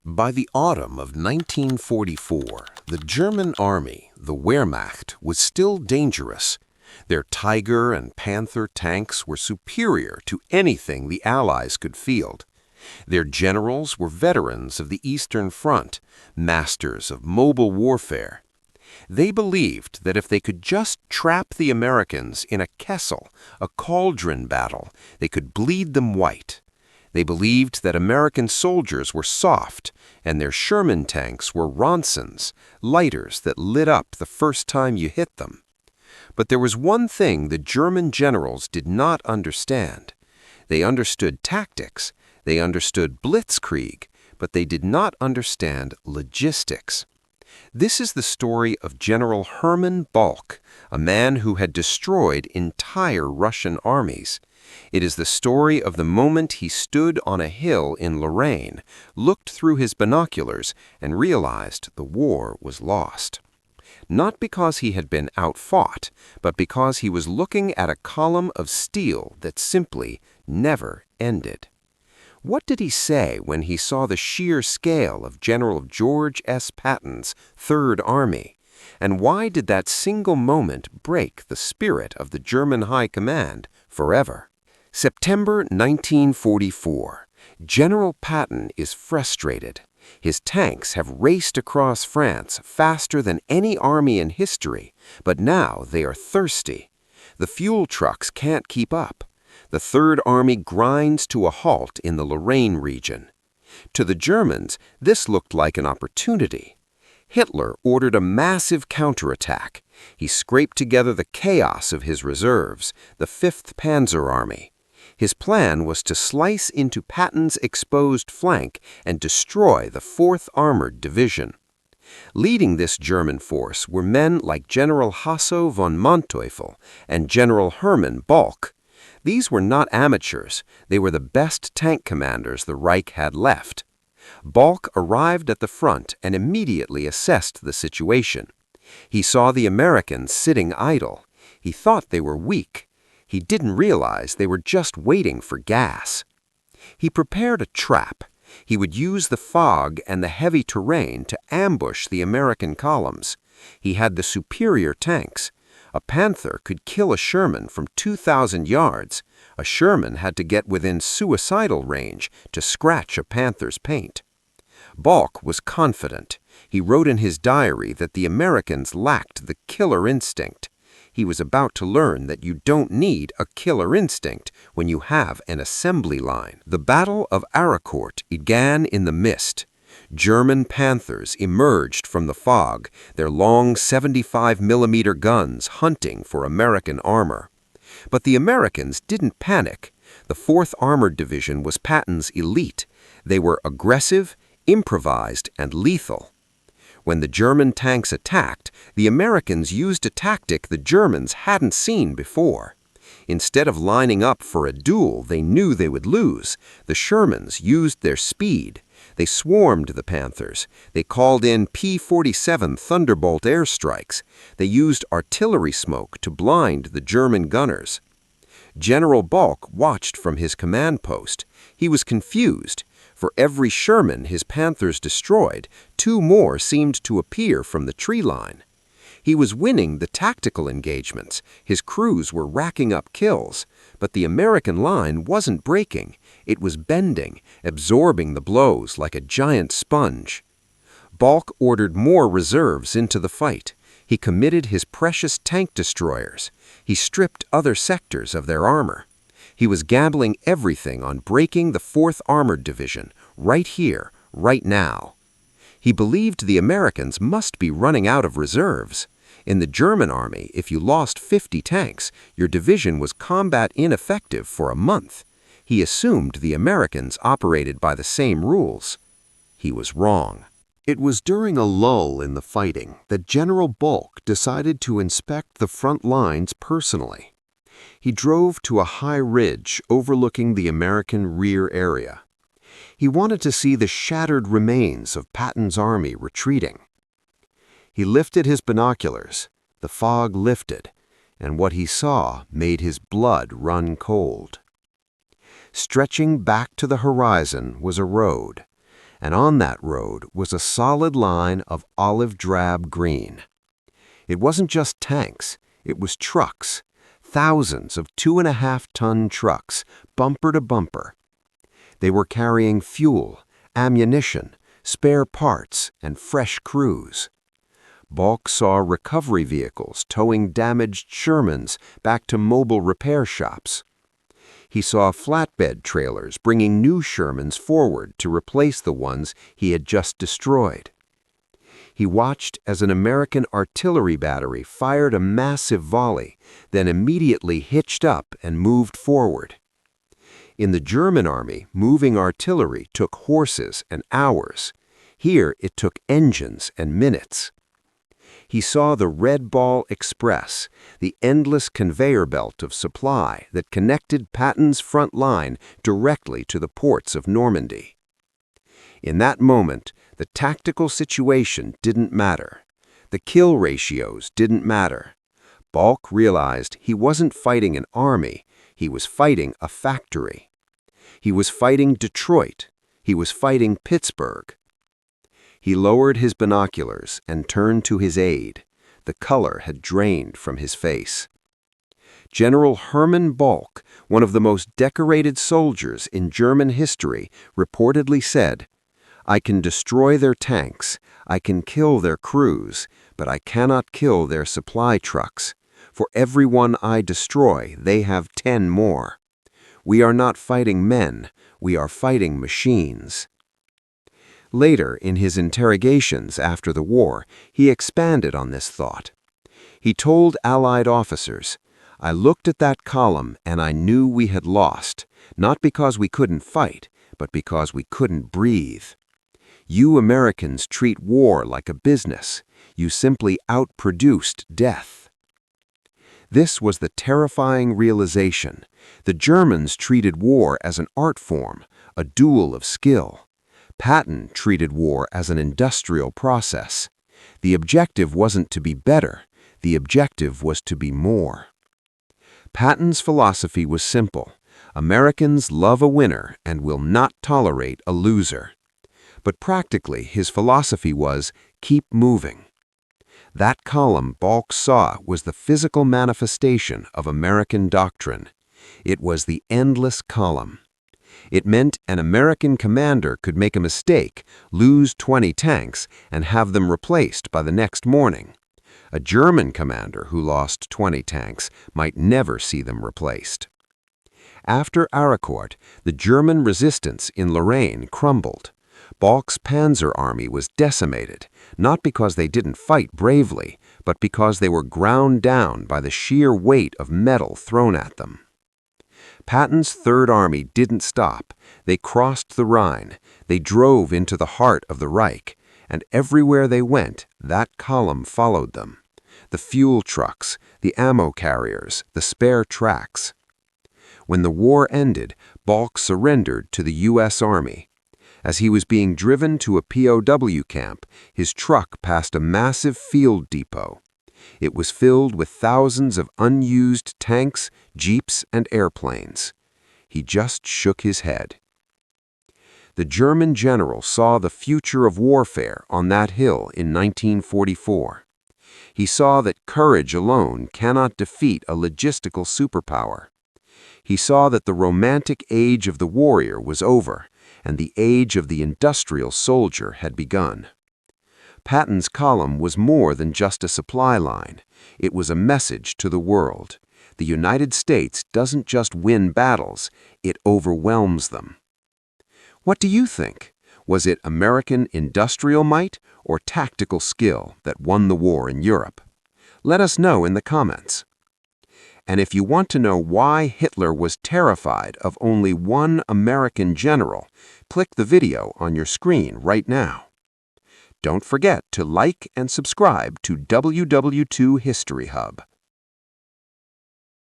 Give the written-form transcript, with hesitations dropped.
By the autumn of 1944, the German army, the Wehrmacht, was still dangerous. Their Tiger and Panther tanks were superior to anything the Allies could field. Their generals were veterans of the Eastern Front, masters of mobile warfare. They believed that if they could just trap the Americans in a Kessel, a cauldron battle, they could bleed them white. They believed that American soldiers were soft, and their Sherman tanks were Ronsons, lighters that lit up the first time you hit them. But there was one thing the German generals did not understand. They understood tactics, they understood blitzkrieg, but they did not understand logistics. This is the story of General Hermann Balck, a man who had destroyed entire Russian armies. It is the story of the moment he stood on a hill in Lorraine, looked through his binoculars, and realized the war was lost. Not because he had been outfought, but because he was looking at a column of steel that simply never ended. What did he say when he saw the sheer scale of General George S. Patton's Third Army? And why did that single moment break the spirit of the German High Command forever? September 1944. General Patton is frustrated. His tanks have raced across France faster than any army in history, but now they are thirsty. The fuel trucks can't keep up. The Third Army grinds to a halt in the Lorraine region. To the Germans, this looked like an opportunity. Hitler ordered a massive counterattack. He scraped together the chaos of his reserves, the 5th Panzer Army. His plan was to slice into Patton's exposed flank and destroy the 4th Armored Division. Leading this German force were men like General Hasso von Manteuffel and General Hermann Balck. These were not amateurs, they were the best tank commanders the Reich had left. Balck arrived at the front and immediately assessed the situation. He saw the Americans sitting idle. He thought they were weak. He didn't realize they were just waiting for gas. He prepared a trap. He would use the fog and the heavy terrain to ambush the American columns. He had the superior tanks. A Panther could kill a Sherman from 2,000 yards. A Sherman had to get within suicidal range to scratch a Panther's paint. Balck was confident. He wrote in his diary that the Americans lacked the killer instinct. He was about to learn that you don't need a killer instinct when you have an assembly line. The Battle of Arracourt began in the mist. German Panthers emerged from the fog, their long 75mm guns hunting for American armor. But the Americans didn't panic. The 4th Armored Division was Patton's elite. They were aggressive, improvised, and lethal. When the German tanks attacked, the Americans used a tactic the Germans hadn't seen before. Instead of lining up for a duel they knew they would lose, the Shermans used their speed. They swarmed the Panthers. They called in P-47 Thunderbolt airstrikes. They used artillery smoke to blind the German gunners. General Balck watched from his command post. He was confused. For every Sherman his Panthers destroyed, 2 more seemed to appear from the tree line. He was winning the tactical engagements. His crews were racking up kills. But the American line wasn't breaking. It was bending, absorbing the blows like a giant sponge. Balck ordered more reserves into the fight. He committed his precious tank destroyers. He stripped other sectors of their armor. He was gambling everything on breaking the 4th Armored Division, right here, right now. He believed the Americans must be running out of reserves. In the German army, if you lost 50 tanks, your division was combat ineffective for a month. He assumed the Americans operated by the same rules. He was wrong. It was during a lull in the fighting that General Balck decided to inspect the front lines personally. He drove to a high ridge overlooking the American rear area. He wanted to see the shattered remains of Patton's army retreating. He lifted his binoculars, the fog lifted, and what he saw made his blood run cold. Stretching back to the horizon was a road, and on that road was a solid line of olive drab green. It wasn't just tanks, it was trucks, thousands of 2.5-ton trucks, bumper to bumper. They were carrying fuel, ammunition, spare parts, and fresh crews. Balk saw recovery vehicles towing damaged Shermans back to mobile repair shops. He saw flatbed trailers bringing new Shermans forward to replace the ones he had just destroyed. He watched as an American artillery battery fired a massive volley, then immediately hitched up and moved forward. In the German army, moving artillery took horses and hours. Here it took engines and minutes. He saw the Red Ball Express, the endless conveyor belt of supply that connected Patton's front line directly to the ports of Normandy. In that moment, the tactical situation didn't matter. The kill ratios didn't matter. Balk realized he wasn't fighting an army, he was fighting a factory. He was fighting Detroit. He was fighting Pittsburgh. He lowered his binoculars and turned to his aide. The color had drained from his face. General Hermann Balk, one of the most decorated soldiers in German history, reportedly said, "I can destroy their tanks, I can kill their crews, but I cannot kill their supply trucks. For every one I destroy, they have 10 more. We are not fighting men, we are fighting machines." Later, in his interrogations after the war, he expanded on this thought. He told Allied officers, "I looked at that column and I knew we had lost, not because we couldn't fight, but because we couldn't breathe. You Americans treat war like a business. You simply outproduced death." This was the terrifying realization. The Germans treated war as an art form, a duel of skill. Patton treated war as an industrial process. The objective wasn't to be better, the objective was to be more. Patton's philosophy was simple. Americans love a winner and will not tolerate a loser. But practically, his philosophy was, keep moving. That column Balk saw was the physical manifestation of American doctrine. It was the endless column. It meant an American commander could make a mistake, lose 20 tanks, and have them replaced by the next morning. A German commander who lost 20 tanks might never see them replaced. After Arracourt, the German resistance in Lorraine crumbled. Balk's Panzer Army was decimated, not because they didn't fight bravely, but because they were ground down by the sheer weight of metal thrown at them. Patton's Third Army didn't stop. They crossed the Rhine. They drove into the heart of the Reich, and everywhere they went, that column followed them. The fuel trucks, the ammo carriers, the spare tracks. When the war ended, Balk surrendered to the U.S. Army. As he was being driven to a POW camp, his truck passed a massive field depot. It was filled with thousands of unused tanks, jeeps, and airplanes. He just shook his head. The German general saw the future of warfare on that hill in 1944. He saw that courage alone cannot defeat a logistical superpower. He saw that the romantic age of the warrior was over, and the age of the industrial soldier had begun. Patton's column was more than just a supply line. It was a message to the world. The United States doesn't just win battles, it overwhelms them. What do you think? Was it American industrial might or tactical skill that won the war in Europe? Let us know in the comments. And if you want to know why Hitler was terrified of only one American general, click the video on your screen right now. Don't forget to like and subscribe to WW2 History Hub.